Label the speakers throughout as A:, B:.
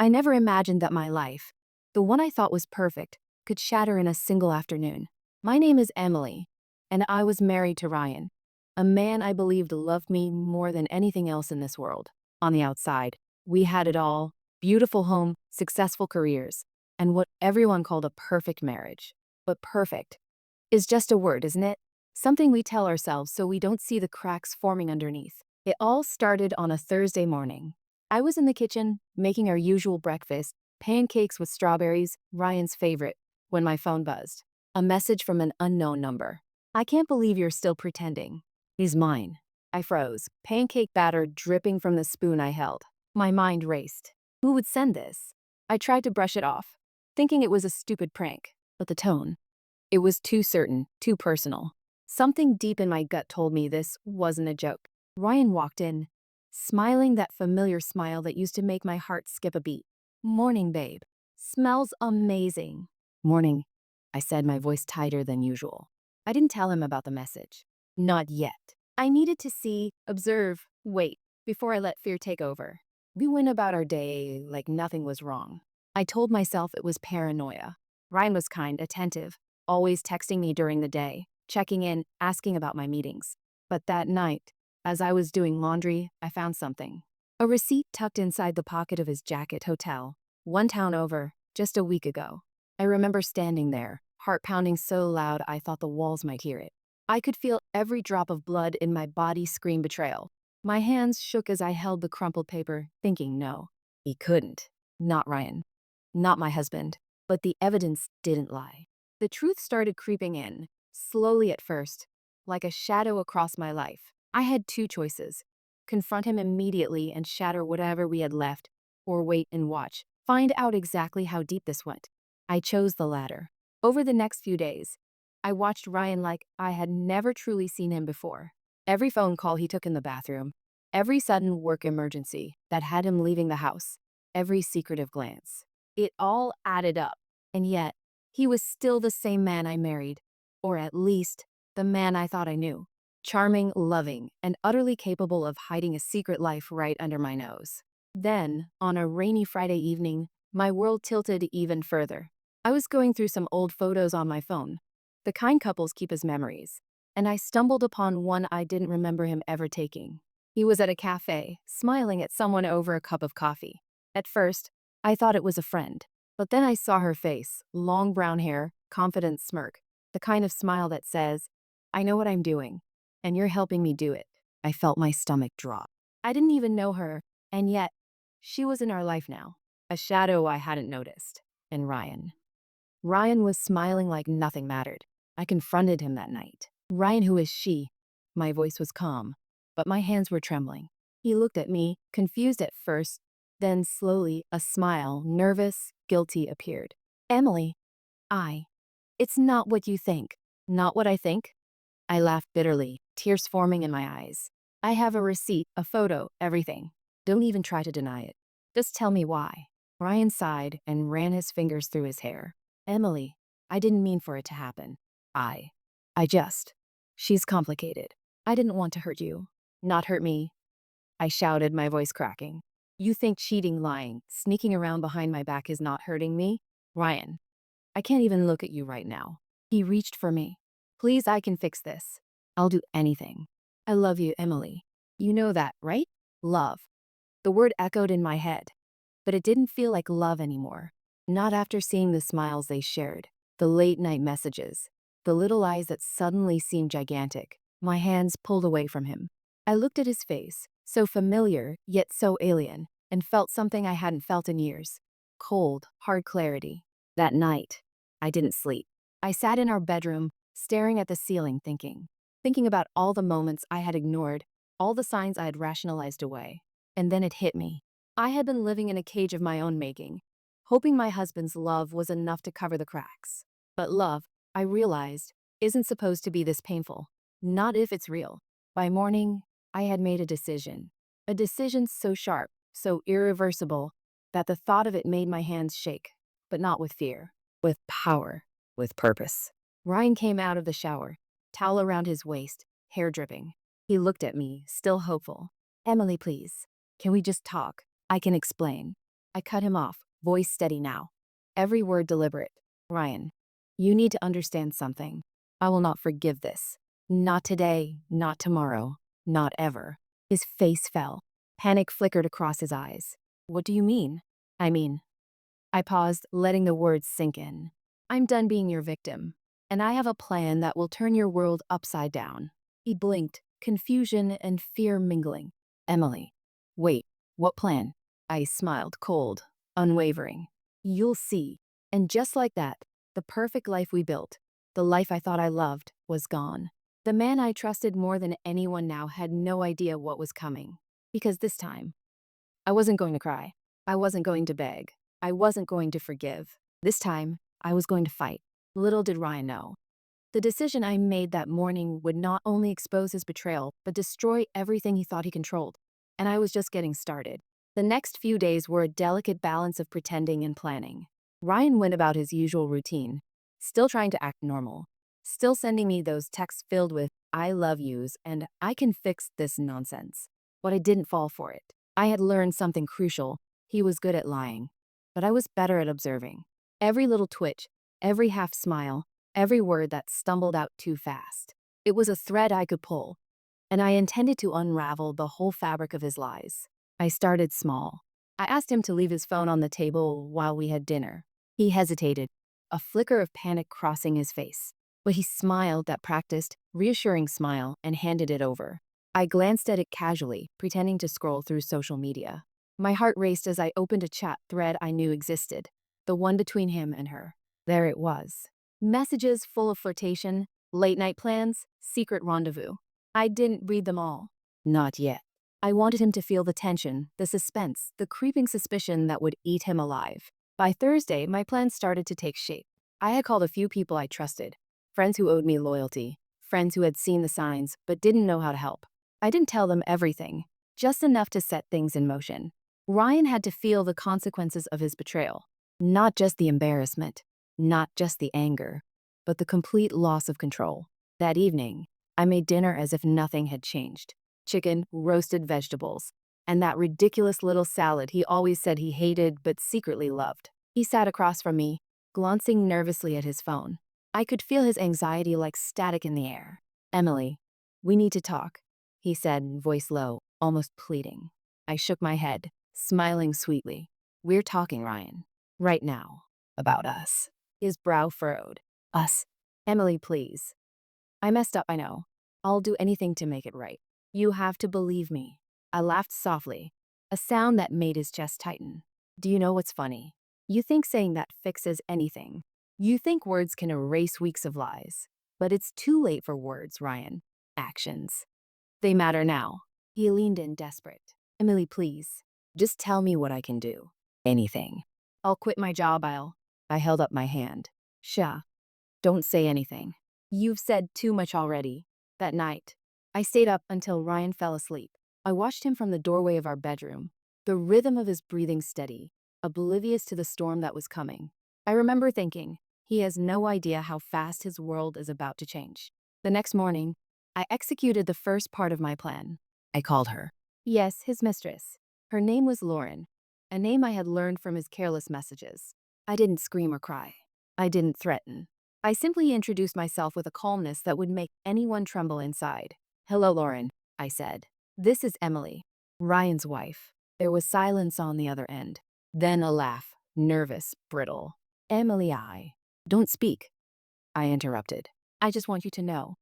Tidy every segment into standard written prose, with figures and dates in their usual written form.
A: I never imagined that my life, the one I thought was perfect, could shatter in a single afternoon. My name is Emily, and I was married to Ryan, a man I believed loved me more than anything else in this world. On the outside, we had it all: beautiful home, successful careers, and what everyone called a perfect marriage. But perfect is just a word, isn't it? Something we tell ourselves so we don't see the cracks forming underneath. It all started on a Thursday morning. I was in the kitchen, making our usual breakfast, pancakes with strawberries, Ryan's favorite, when my phone buzzed. A message from an unknown number. "I can't believe you're still pretending. He's mine." I froze, pancake batter dripping from the spoon I held. My mind raced. Who would send this? I tried to brush it off, thinking it was a stupid prank, but the tone, it was too certain, too personal. Something deep in my gut told me this wasn't a joke. Ryan walked in, smiling that familiar smile that used to make my heart skip a beat. "Morning, babe. Smells amazing." "Morning," I said, my voice tighter than usual. I didn't tell him about the message. Not yet. I needed to see, observe, wait, before I let fear take over. We went about our day like nothing was wrong. I told myself it was paranoia. Ryan was kind, attentive, always texting me during the day, checking in, asking about my meetings. But that night, as I was doing laundry, I found something. A receipt tucked inside the pocket of his jacket. Hotel, one town over, just a week ago. I remember standing there, heart pounding so loud I thought the walls might hear it. I could feel every drop of blood in my body scream betrayal. My hands shook as I held the crumpled paper, thinking no, he couldn't. Not Ryan. Not my husband. But the evidence didn't lie. The truth started creeping in, slowly at first, like a shadow across my life. I had two choices: confront him immediately and shatter whatever we had left, or wait and watch, find out exactly how deep this went. I chose the latter. Over the next few days, I watched Ryan like I had never truly seen him before. Every phone call he took in the bathroom, every sudden work emergency that had him leaving the house, every secretive glance. It all added up, and yet, he was still the same man I married, or at least, the man I thought I knew. Charming, loving, and utterly capable of hiding a secret life right under my nose. Then, on a rainy Friday evening, my world tilted even further. I was going through some old photos on my phone, the kind couples keep as memories, and I stumbled upon one I didn't remember him ever taking. He was at a cafe, smiling at someone over a cup of coffee. At first, I thought it was a friend, but then I saw her face, long brown hair, confident smirk, the kind of smile that says, "I know what I'm doing, and you're helping me do it." I felt my stomach drop. I didn't even know her, and yet, she was in our life now, a shadow I hadn't noticed. And Ryan. Ryan was smiling like nothing mattered. I confronted him that night. "Ryan, who is she?" My voice was calm, but my hands were trembling. He looked at me, confused at first, then slowly a smile, nervous, guilty, appeared. "Emily, I. It's not what you think." "Not what I think?" I laughed bitterly, tears forming in my eyes. "I have a receipt, a photo, everything. Don't even try to deny it. Just tell me why." Ryan sighed and ran his fingers through his hair. "Emily, I didn't mean for it to happen. I. I just. She's complicated. I didn't want to hurt you." "Not hurt me," I shouted, my voice cracking. "You think cheating, lying, sneaking around behind my back is not hurting me? Ryan, I can't even look at you right now." He reached for me. "Please, I can fix this. I'll do anything. I love you, Emily. You know that, right?" Love. The word echoed in my head, but it didn't feel like love anymore. Not after seeing the smiles they shared, the late-night messages, the little eyes that suddenly seemed gigantic. My hands pulled away from him. I looked at his face, so familiar, yet so alien, and felt something I hadn't felt in years. Cold, hard clarity. That night, I didn't sleep. I sat in our bedroom, staring at the ceiling, thinking about all the moments I had ignored, all the signs I had rationalized away. And then it hit me. I had been living in a cage of my own making, hoping my husband's love was enough to cover the cracks. But love, I realized, isn't supposed to be this painful. Not if it's real. By morning, I had made a decision. A decision so sharp, so irreversible, that the thought of it made my hands shake. But not with fear. With power. With purpose. Ryan came out of the shower, towel around his waist, hair dripping. He looked at me, still hopeful. "Emily, please. Can we just talk? I can explain." I cut him off, voice steady now. Every word deliberate. Ryan, you need to understand something. I will not forgive this. Not today, not tomorrow, not ever. His face fell. Panic flickered across his eyes. What do you mean? I mean, I paused, letting the words sink in. I'm done being your victim, and I have a plan that will turn your world upside down. He blinked, confusion and fear mingling. Emily. Wait, what plan? I smiled, cold, unwavering. You'll see. And just like that, the perfect life we built, the life I thought I loved, was gone. The man I trusted more than anyone now had no idea what was coming. Because this time, I wasn't going to cry. I wasn't going to beg. I wasn't going to forgive. This time, I was going to fight. Little did Ryan know. The decision I made that morning would not only expose his betrayal, but destroy everything he thought he controlled. And I was just getting started. The next few days were a delicate balance of pretending and planning. Ryan went about his usual routine, still trying to act normal, still sending me those texts filled with "I love yous" and "I can fix this" nonsense. But I didn't fall for it. I had learned something crucial. He was good at lying, but I was better at observing. Every little twitch, every half smile, every word that stumbled out too fast. It was a thread I could pull, and I intended to unravel the whole fabric of his lies. I started small. I asked him to leave his phone on the table while we had dinner. He hesitated, a flicker of panic crossing his face. But he smiled that practiced, reassuring smile and handed it over. I glanced at it casually, pretending to scroll through social media. My heart raced as I opened a chat thread I knew existed, the one between him and her. There it was. Messages full of flirtation, late-night plans, secret rendezvous. I didn't read them all. Not yet. I wanted him to feel the tension, the suspense, the creeping suspicion that would eat him alive. By Thursday, my plans started to take shape. I had called a few people I trusted, friends who owed me loyalty, friends who had seen the signs but didn't know how to help. I didn't tell them everything, just enough to set things in motion. Ryan had to feel the consequences of his betrayal. Not just the embarrassment, not just the anger, but the complete loss of control. That evening, I made dinner as if nothing had changed. Chicken, roasted vegetables, and that ridiculous little salad he always said he hated but secretly loved. He sat across from me, glancing nervously at his phone. I could feel his anxiety like static in the air. Emily, we need to talk, he said, voice low, almost pleading. I shook my head, smiling sweetly. We're talking, Ryan. Right now. About us. His brow furrowed. Us. Emily, please. I messed up, I know. I'll do anything to make it right. You have to believe me. I laughed softly, a sound that made his chest tighten. Do you know what's funny? You think saying that fixes anything. You think words can erase weeks of lies. But it's too late for words, Ryan. Actions. They matter now. He leaned in, desperate. Emily, please. Just tell me what I can do. Anything. I'll quit my job, I held up my hand. Sha. Don't say anything. You've said too much already. That night, I stayed up until Ryan fell asleep. I watched him from the doorway of our bedroom, the rhythm of his breathing steady, oblivious to the storm that was coming. I remember thinking, he has no idea how fast his world is about to change. The next morning, I executed the first part of my plan. I called her. Yes, his mistress. Her name was Lauren, a name I had learned from his careless messages. I didn't scream or cry. I didn't threaten. I simply introduced myself with a calmness that would make anyone tremble inside. Hello, Lauren, I said. This is Emily, Ryan's wife. There was silence on the other end. Then a laugh, nervous, brittle. Emily, don't speak, I interrupted. I just want you to know.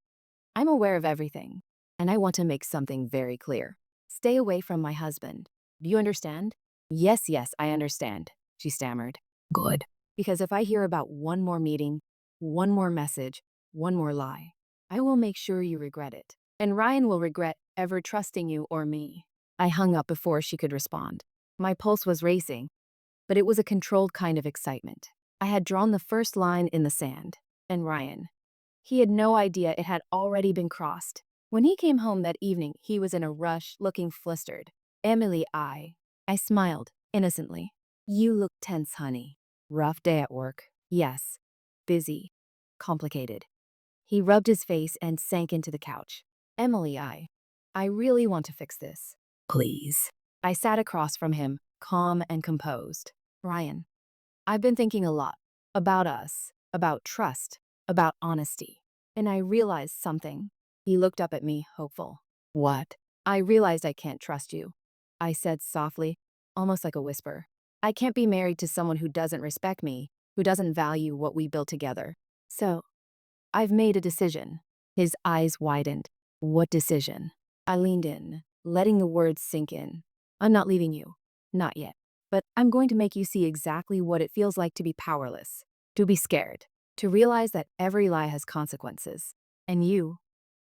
A: I'm aware of everything, and I want to make something very clear. Stay away from my husband. Do you understand? Yes, I understand, she stammered. Good. Because if I hear about one more meeting, one more message, one more lie, I will make sure you regret it. And Ryan will regret ever trusting you or me. I hung up before she could respond. My pulse was racing, but it was a controlled kind of excitement. I had drawn the first line in the sand. And Ryan, he had no idea it had already been crossed. When he came home that evening, he was in a rush, looking flustered. Emily, I smiled, innocently. You look tense, honey. Rough day at work. Yes. Busy. Complicated. He rubbed his face and sank into the couch. Emily, I really want to fix this. Please. I sat across from him, calm and composed. Ryan, I've been thinking a lot about us, about trust, about honesty. And I realized something. He looked up at me, hopeful. What? I realized I can't trust you. I said softly, almost like a whisper. I can't be married to someone who doesn't respect me, who doesn't value what we built together. So, I've made a decision. His eyes widened. What decision? I leaned in, letting the words sink in. I'm not leaving you. Not yet. But I'm going to make you see exactly what it feels like to be powerless, to be scared, to realize that every lie has consequences. And you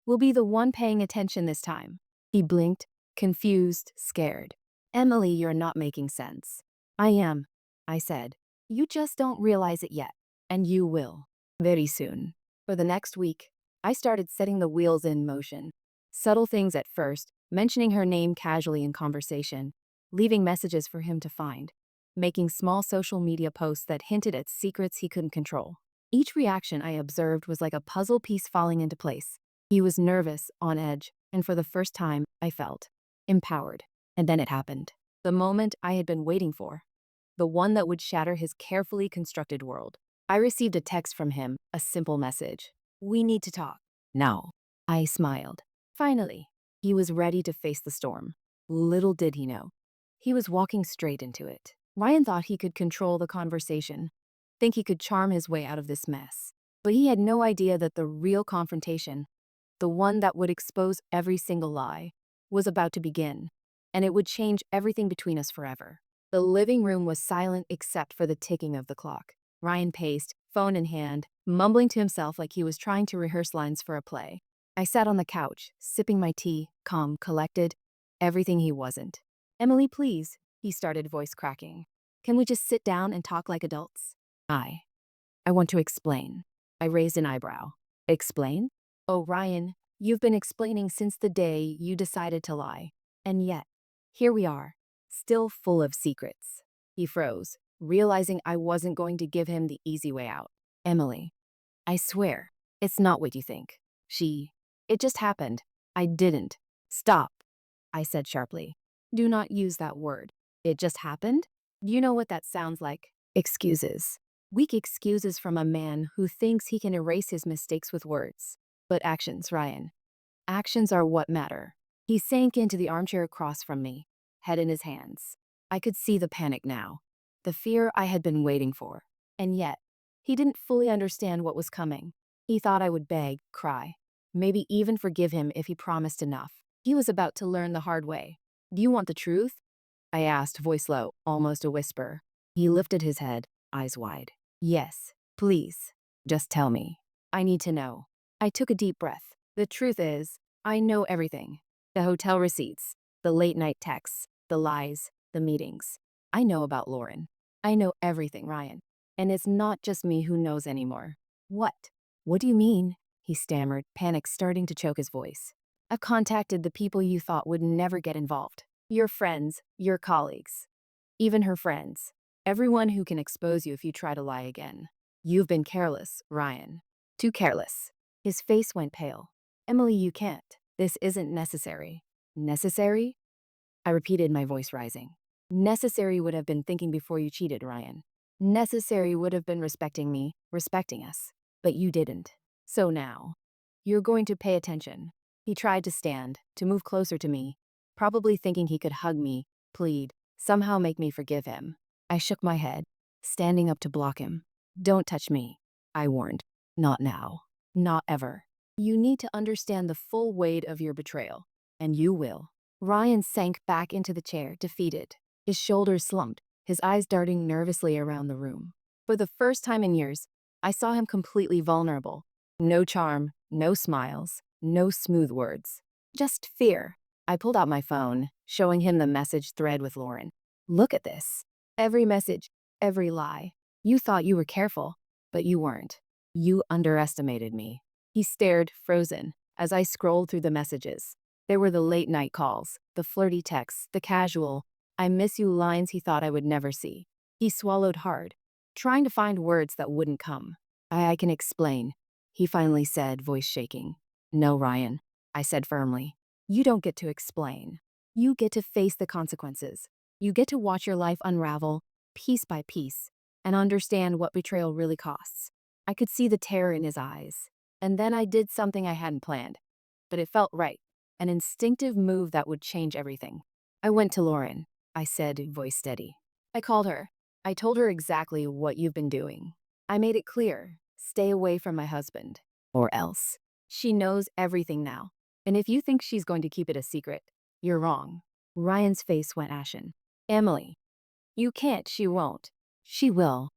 A: will be the one paying attention this time. He blinked, confused, scared. Emily, you're not making sense. I am, I said. You just don't realize it yet. And you will. Very soon. For the next week, I started setting the wheels in motion. Subtle things at first, mentioning her name casually in conversation, leaving messages for him to find, making small social media posts that hinted at secrets he couldn't control. Each reaction I observed was like a puzzle piece falling into place. He was nervous, on edge, and for the first time, I felt empowered. And then it happened. The moment I had been waiting for. The one that would shatter his carefully constructed world. I received a text from him, a simple message. We need to talk. Now. I smiled. Finally, he was ready to face the storm. Little did he know. He was walking straight into it. Ryan thought he could control the conversation, think he could charm his way out of this mess. But he had no idea that the real confrontation, the one that would expose every single lie, was about to begin, and it would change everything between us forever. The living room was silent except for the ticking of the clock. Ryan paced, phone in hand, mumbling to himself like he was trying to rehearse lines for a play. I sat on the couch, sipping my tea, calm, collected, everything he wasn't. Emily, please, he started, voice cracking. Can we just sit down and talk like adults? I want to explain. I raised an eyebrow. Explain? Oh, Ryan, you've been explaining since the day you decided to lie. And yet, here we are, still full of secrets. He froze, realizing I wasn't going to give him the easy way out. Emily, I swear, it's not what you think. It just happened. I didn't. Stop, I said sharply. Do not use that word. It just happened? Do you know what that sounds like? Excuses. Weak excuses from a man who thinks he can erase his mistakes with words. But actions, Ryan. Actions are what matter. He sank into the armchair across from me, head in his hands. I could see the panic now, the fear I had been waiting for. And yet, he didn't fully understand what was coming. He thought I would beg, cry, maybe even forgive him if he promised enough. He was about to learn the hard way. Do you want the truth? I asked, voice low, almost a whisper. He lifted his head, eyes wide. Yes, please. Just tell me. I need to know. I took a deep breath. The truth is, I know everything. The hotel receipts, the late night texts, the lies, the meetings. I know about Lauren. I know everything, Ryan. And it's not just me who knows anymore. What? What do you mean? He stammered, panic starting to choke his voice. I've contacted the people you thought would never get involved. Your friends, your colleagues, even her friends. Everyone who can expose you if you try to lie again. You've been careless, Ryan. Too careless. His face went pale. Emily, you can't. This isn't necessary. Necessary? I repeated, my voice rising. Necessary would have been thinking before you cheated, Ryan. Necessary would have been respecting me, respecting us. But you didn't. So now, you're going to pay attention. He tried to stand, to move closer to me, probably thinking he could hug me, plead, somehow make me forgive him. I shook my head, standing up to block him. Don't touch me, I warned. Not now. Not ever. You need to understand the full weight of your betrayal. And you will. Ryan sank back into the chair, defeated. His shoulders slumped, his eyes darting nervously around the room. For the first time in years, I saw him completely vulnerable. No charm, no smiles, no smooth words. Just fear. I pulled out my phone, showing him the message thread with Lauren. Look at this. Every message, every lie. You thought you were careful, but you weren't. You underestimated me. He stared, frozen, as I scrolled through the messages. There were the late-night calls, the flirty texts, the casual, I miss you lines he thought I would never see. He swallowed hard, trying to find words that wouldn't come. I can explain, he finally said, voice shaking. No, Ryan, I said firmly. You don't get to explain. You get to face the consequences. You get to watch your life unravel, piece by piece, and understand what betrayal really costs. I could see the terror in his eyes. And then I did something I hadn't planned, but it felt right. An instinctive move that would change everything. I went to Lauren, I said, voice steady. I called her. I told her exactly what you've been doing. I made it clear, stay away from my husband. Or else. She knows everything now. And if you think she's going to keep it a secret, you're wrong. Ryan's face went ashen. Emily, you can't, she won't. She will,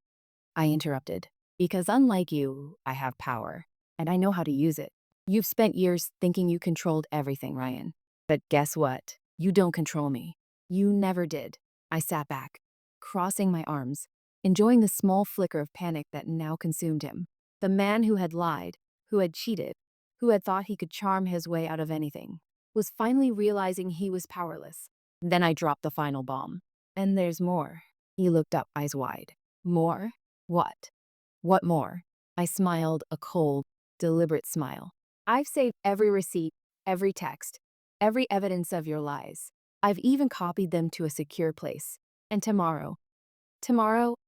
A: I interrupted. Because unlike you, I have power. And I know how to use it. You've spent years thinking you controlled everything, Ryan. But guess what? You don't control me. You never did. I sat back, crossing my arms, enjoying the small flicker of panic that now consumed him. The man who had lied, who had cheated, who had thought he could charm his way out of anything, was finally realizing he was powerless. Then I dropped the final bomb. And there's more. He looked up, eyes wide. More? What? What more? I smiled, a cold, deliberate smile. I've saved every receipt, every text, every evidence of your lies. I've even copied them to a secure place. And tomorrow,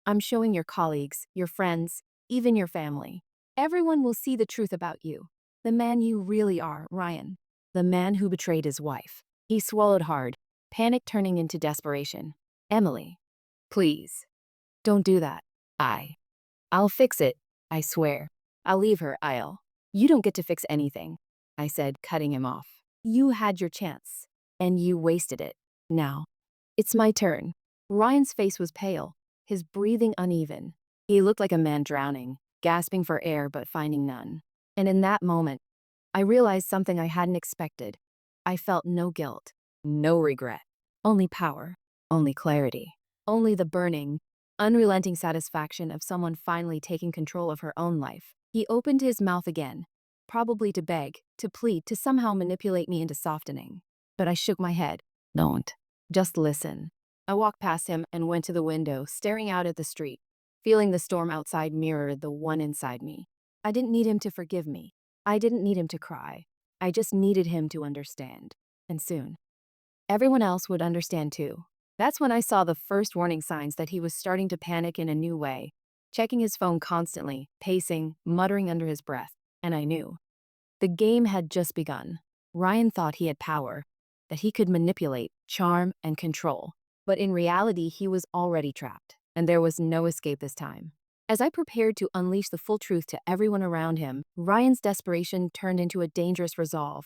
A: I'm showing your colleagues, your friends, even your family. Everyone will see the truth about you. The man you really are, Ryan. The man who betrayed his wife. He swallowed hard, panic turning into desperation. Emily, please, don't do that. I'll fix it, I swear. I'll leave her, You don't get to fix anything, I said, cutting him off. You had your chance, and you wasted it. Now, it's my turn. Ryan's face was pale, his breathing uneven. He looked like a man drowning, gasping for air but finding none. And in that moment, I realized something I hadn't expected. I felt no guilt, no regret, only power, only clarity, only the burning, unrelenting satisfaction of someone finally taking control of her own life. He opened his mouth again, probably to beg, to plead, to somehow manipulate me into softening. But I shook my head. Don't. Just listen. I walked past him and went to the window, staring out at the street, feeling the storm outside mirror the one inside me. I didn't need him to forgive me. I didn't need him to cry. I just needed him to understand. And soon, everyone else would understand too. That's when I saw the first warning signs that he was starting to panic in a new way, checking his phone constantly, pacing, muttering under his breath. And I knew. The game had just begun. Ryan thought he had power, that he could manipulate, charm, and control. But in reality, he was already trapped, and there was no escape this time. As I prepared to unleash the full truth to everyone around him, Ryan's desperation turned into a dangerous resolve.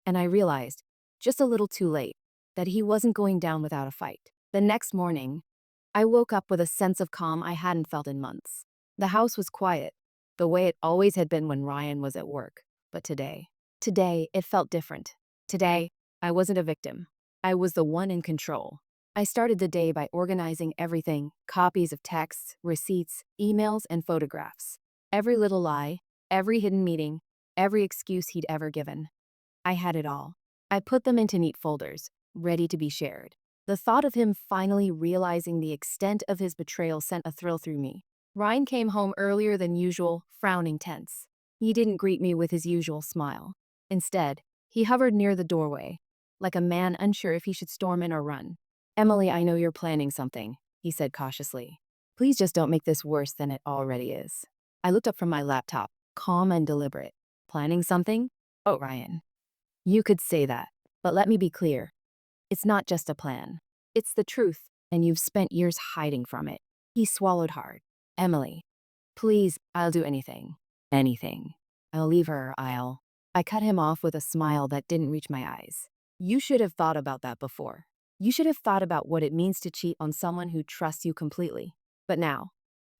A: And I realized, just a little too late, that he wasn't going down without a fight. The next morning, I woke up with a sense of calm I hadn't felt in months. The house was quiet, the way it always had been when Ryan was at work. But today, it felt different. Today, I wasn't a victim. I was the one in control. I started the day by organizing everything, copies of texts, receipts, emails, and photographs. Every little lie, every hidden meeting, every excuse he'd ever given. I had it all. I put them into neat folders, ready to be shared. The thought of him finally realizing the extent of his betrayal sent a thrill through me. Ryan came home earlier than usual, frowning tense. He didn't greet me with his usual smile. Instead, he hovered near the doorway, like a man unsure if he should storm in or run. Emily, I know you're planning something, he said cautiously. Please just don't make this worse than it already is. I looked up from my laptop, calm and deliberate. Planning something? Oh, Ryan. You could say that, but let me be clear. It's not just a plan. It's the truth, and you've spent years hiding from it. He swallowed hard. Emily, please, I'll do anything. Anything. I'll leave her, I cut him off with a smile that didn't reach my eyes. You should have thought about that before. You should have thought about what it means to cheat on someone who trusts you completely. But now,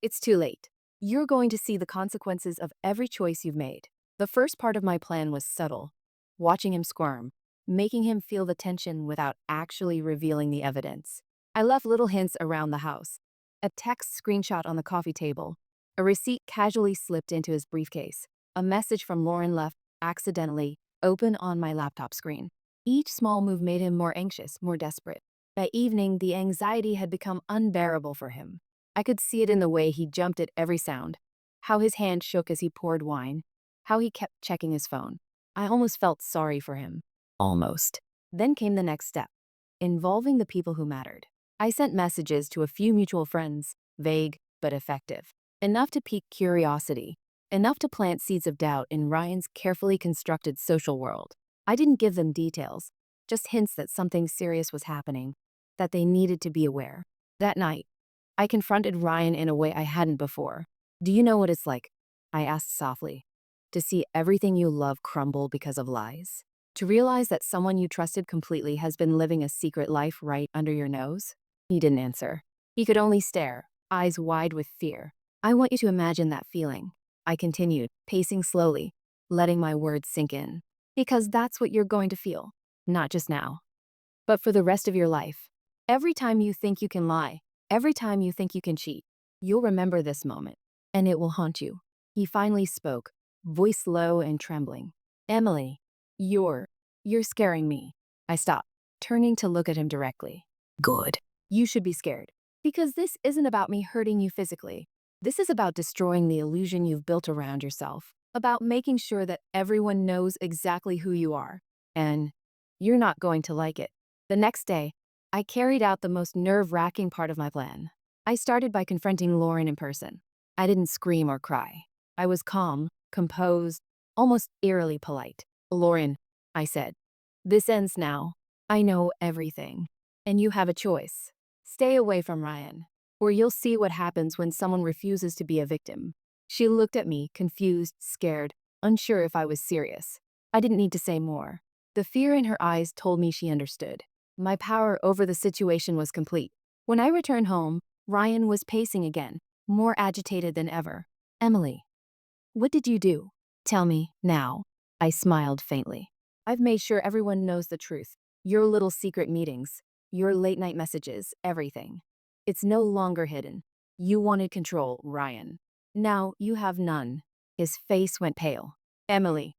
A: it's too late. You're going to see the consequences of every choice you've made. The first part of my plan was subtle, watching him squirm, making him feel the tension without actually revealing the evidence. I left little hints around the house. A text screenshot on the coffee table, a receipt casually slipped into his briefcase, a message from Lauren left accidentally open on my laptop screen. Each small move made him more anxious, more desperate. By evening, the anxiety had become unbearable for him. I could see it in the way he jumped at every sound, how his hand shook as he poured wine, how he kept checking his phone. I almost felt sorry for him. Almost. Then came the next step, involving the people who mattered. I sent messages to a few mutual friends, vague but effective. Enough to pique curiosity, enough to plant seeds of doubt in Ryan's carefully constructed social world. I didn't give them details, just hints that something serious was happening, that they needed to be aware. That night, I confronted Ryan in a way I hadn't before. "Do you know what it's like?" I asked softly. "To see everything you love crumble because of lies? To realize that someone you trusted completely has been living a secret life right under your nose?" He didn't answer. He could only stare, eyes wide with fear. "I want you to imagine that feeling," I continued, pacing slowly, letting my words sink in. "Because that's what you're going to feel. Not just now, but for the rest of your life. Every time you think you can lie, every time you think you can cheat, you'll remember this moment, and it will haunt you." He finally spoke, voice low and trembling. "Emily, you're scaring me." I stopped, turning to look at him directly. "Good. You should be scared. Because this isn't about me hurting you physically. This is about destroying the illusion you've built around yourself, about making sure that everyone knows exactly who you are. And you're not going to like it." The next day, I carried out the most nerve-wracking part of my plan. I started by confronting Lauren in person. I didn't scream or cry. I was calm, composed, almost eerily polite. "Lauren," I said, "this ends now. I know everything. And you have a choice. Stay away from Ryan, or you'll see what happens when someone refuses to be a victim." She looked at me, confused, scared, unsure if I was serious. I didn't need to say more. The fear in her eyes told me she understood. My power over the situation was complete. When I returned home, Ryan was pacing again, more agitated than ever. "Emily, what did you do? Tell me, now." I smiled faintly. "I've made sure everyone knows the truth. Your little secret meetings, your late-night messages, everything. It's no longer hidden. You wanted control, Ryan. Now you have none." His face went pale. "Emily,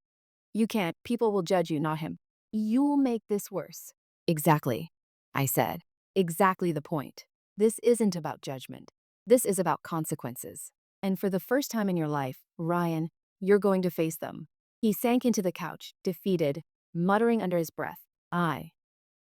A: you can't. People will judge you, not him. You'll make this worse." "Exactly," I said. "Exactly the point. This isn't about judgment. This is about consequences. And for the first time in your life, Ryan, you're going to face them." He sank into the couch, defeated, muttering under his breath.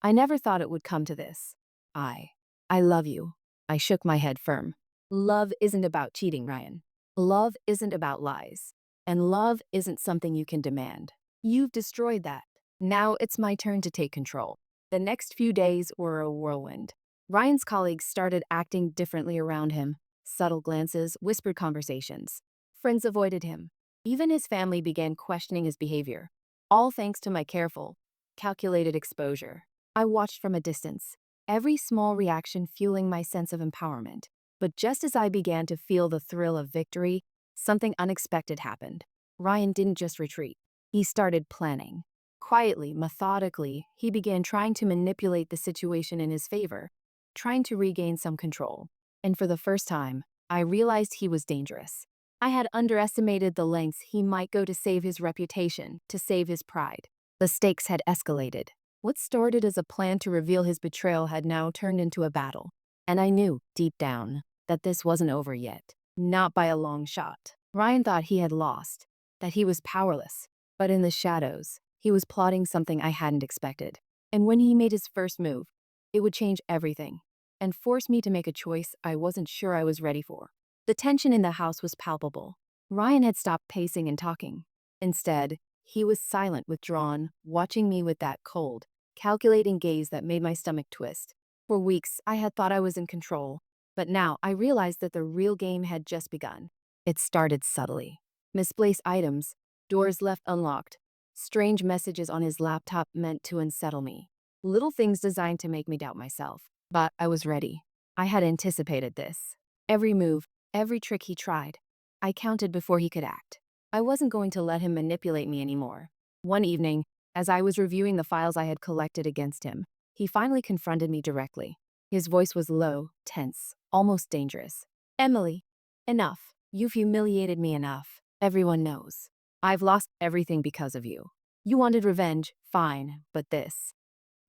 A: I never thought it would come to this. I love you." I shook my head firm. "Love isn't about cheating, Ryan. Love isn't about lies. And love isn't something you can demand. You've destroyed that. Now it's my turn to take control." The next few days were a whirlwind. Ryan's colleagues started acting differently around him. Subtle glances, whispered conversations. Friends avoided him. Even his family began questioning his behavior. All thanks to my careful, calculated exposure. I watched from a distance, every small reaction fueling my sense of empowerment. But just as I began to feel the thrill of victory, something unexpected happened. Ryan didn't just retreat. He started planning. Quietly, methodically, he began trying to manipulate the situation in his favor, trying to regain some control. And for the first time, I realized he was dangerous. I had underestimated the lengths he might go to save his reputation, to save his pride. The stakes had escalated. What started as a plan to reveal his betrayal had now turned into a battle. And I knew, deep down, that this wasn't over yet. Not by a long shot. Ryan thought he had lost, that he was powerless. But in the shadows, he was plotting something I hadn't expected. And when he made his first move, it would change everything and force me to make a choice I wasn't sure I was ready for. The tension in the house was palpable. Ryan had stopped pacing and talking. Instead, he was silent, withdrawn, watching me with that cold, calculating gaze that made my stomach twist. For weeks, I had thought I was in control, but now I realized that the real game had just begun. It started subtly. Misplaced items, doors left unlocked, strange messages on his laptop meant to unsettle me. Little things designed to make me doubt myself. But I was ready. I had anticipated this. Every move, every trick he tried, I counted before he could act. I wasn't going to let him manipulate me anymore. One evening, as I was reviewing the files I had collected against him, he finally confronted me directly. His voice was low, tense, almost dangerous. "Emily, enough. You've humiliated me enough. Everyone knows. I've lost everything because of you. You wanted revenge, fine, but this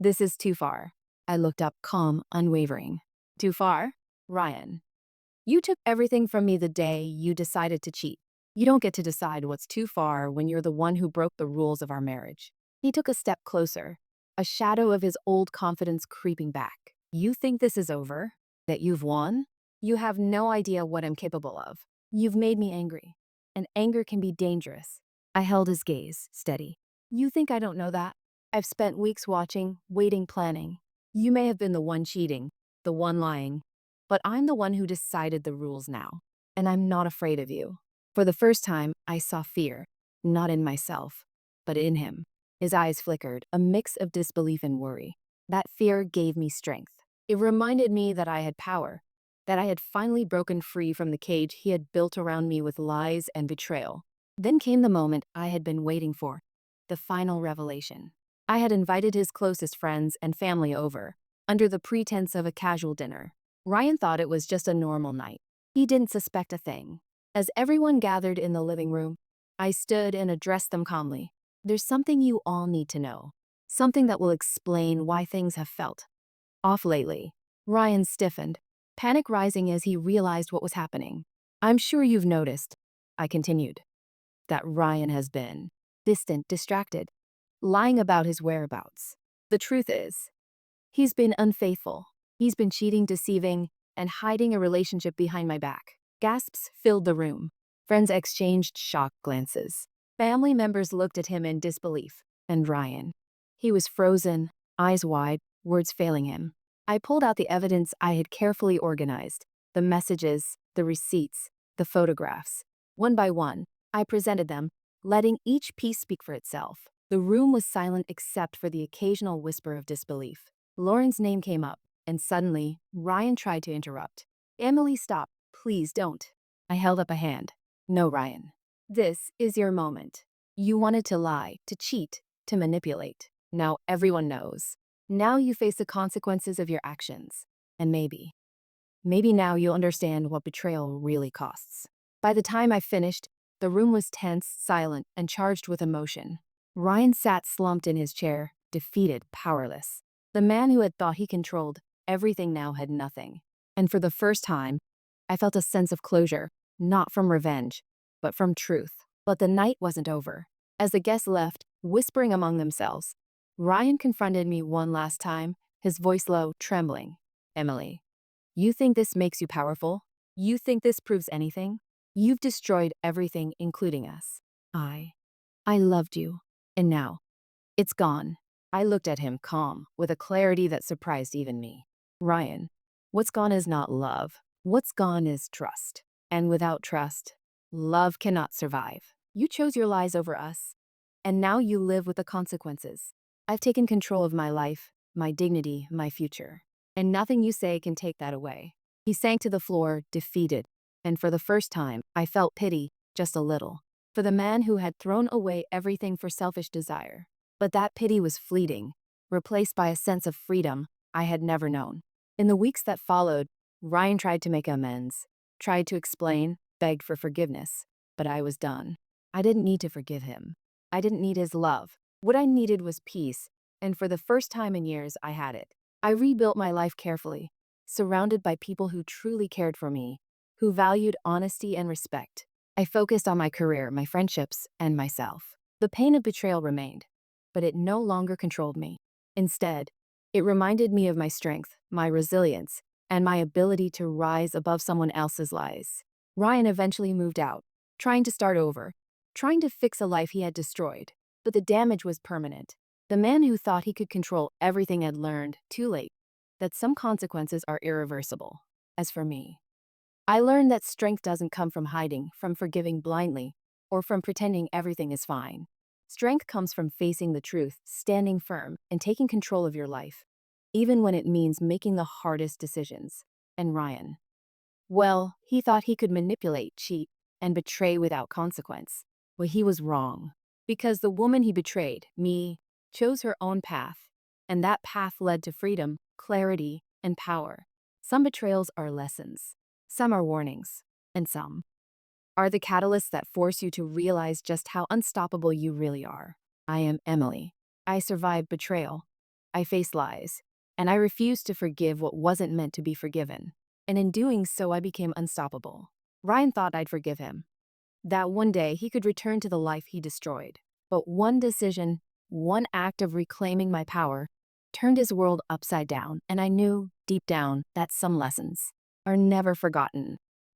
A: is too far." I looked up, calm, unwavering. "Too far? Ryan, you took everything from me the day you decided to cheat. You don't get to decide what's too far when you're the one who broke the rules of our marriage." He took a step closer, a shadow of his old confidence creeping back. You think this is over? That you've won? You have no idea what I'm capable of. You've made me angry. And anger can be dangerous. I held his gaze, steady. You think I don't know that? I've spent weeks watching, waiting, planning. You may have been the one cheating, the one lying, but I'm the one who decided the rules now. And I'm not afraid of you. For the first time, I saw fear, not in myself, but in him. His eyes flickered, a mix of disbelief and worry. That fear gave me strength. It reminded me that I had power, that I had finally broken free from the cage he had built around me with lies and betrayal. Then came the moment I had been waiting for, the final revelation. I had invited his closest friends and family over, under the pretense of a casual dinner. Ryan thought it was just a normal night. He didn't suspect a thing. As everyone gathered in the living room, I stood and addressed them calmly. There's something you all need to know. Something that will explain why things have felt off lately. Ryan stiffened, panic rising as he realized what was happening. I'm sure you've noticed, I continued, that Ryan has been distant, distracted, lying about his whereabouts. The truth is, he's been unfaithful. He's been cheating, deceiving, and hiding a relationship behind my back. Gasps filled the room. Friends exchanged shocked glances. Family members looked at him in disbelief. And Ryan. He was frozen, eyes wide, words failing him. I pulled out the evidence I had carefully organized, the messages, the receipts, the photographs. One by one, I presented them, letting each piece speak for itself. The room was silent except for the occasional whisper of disbelief. Lauren's name came up, and suddenly, Ryan tried to interrupt. Emily, stop. Please don't. I held up a hand. No, Ryan. This is your moment. You wanted to lie, to cheat, to manipulate. Now everyone knows. Now you face the consequences of your actions. And maybe now you'll understand what betrayal really costs. By the time I finished, the room was tense, silent, and charged with emotion. Ryan sat slumped in his chair, defeated, powerless. The man who had thought he controlled everything now had nothing. And for the first time, I felt a sense of closure, not from revenge, but from truth. But the night wasn't over. As the guests left, whispering among themselves, Ryan confronted me one last time, his voice low, trembling. Emily, you think this makes you powerful? You think this proves anything? You've destroyed everything, including us. I loved you. And now, it's gone. I looked at him calm, with a clarity that surprised even me. Ryan, what's gone is not love. What's gone is trust. And without trust, love cannot survive. You chose your lies over us, and now you live with the consequences. I've taken control of my life, my dignity, my future. And nothing you say can take that away. He sank to the floor, defeated, and for the first time, I felt pity, just a little, for the man who had thrown away everything for selfish desire. But that pity was fleeting, replaced by a sense of freedom I had never known. In the weeks that followed, Ryan tried to make amends, tried to explain, begged for forgiveness, but I was done. I didn't need to forgive him. I didn't need his love. What I needed was peace, and for the first time in years, I had it. I rebuilt my life carefully, surrounded by people who truly cared for me, who valued honesty and respect. I focused on my career, my friendships, and myself. The pain of betrayal remained, but it no longer controlled me. Instead, it reminded me of my strength, my resilience, and my ability to rise above someone else's lies. Ryan eventually moved out, trying to start over, trying to fix a life he had destroyed. But the damage was permanent. The man who thought he could control everything had learned, too late, that some consequences are irreversible. As for me, I learned that strength doesn't come from hiding, from forgiving blindly, or from pretending everything is fine. Strength comes from facing the truth, standing firm, and taking control of your life, even when it means making the hardest decisions. And Ryan, well, he thought he could manipulate, cheat, and betray without consequence. Well, he was wrong. Because the woman he betrayed, me, chose her own path, and that path led to freedom, clarity, and power. Some betrayals are lessons, some are warnings, and some are the catalysts that force you to realize just how unstoppable you really are. I am Emily. I survived betrayal. I faced lies, and I refused to forgive what wasn't meant to be forgiven. And in doing so, I became unstoppable. Ryan thought I'd forgive him, that one day he could return to the life he destroyed. But one decision, one act of reclaiming my power, turned his world upside down, and I knew, deep down, that some lessons are never forgotten.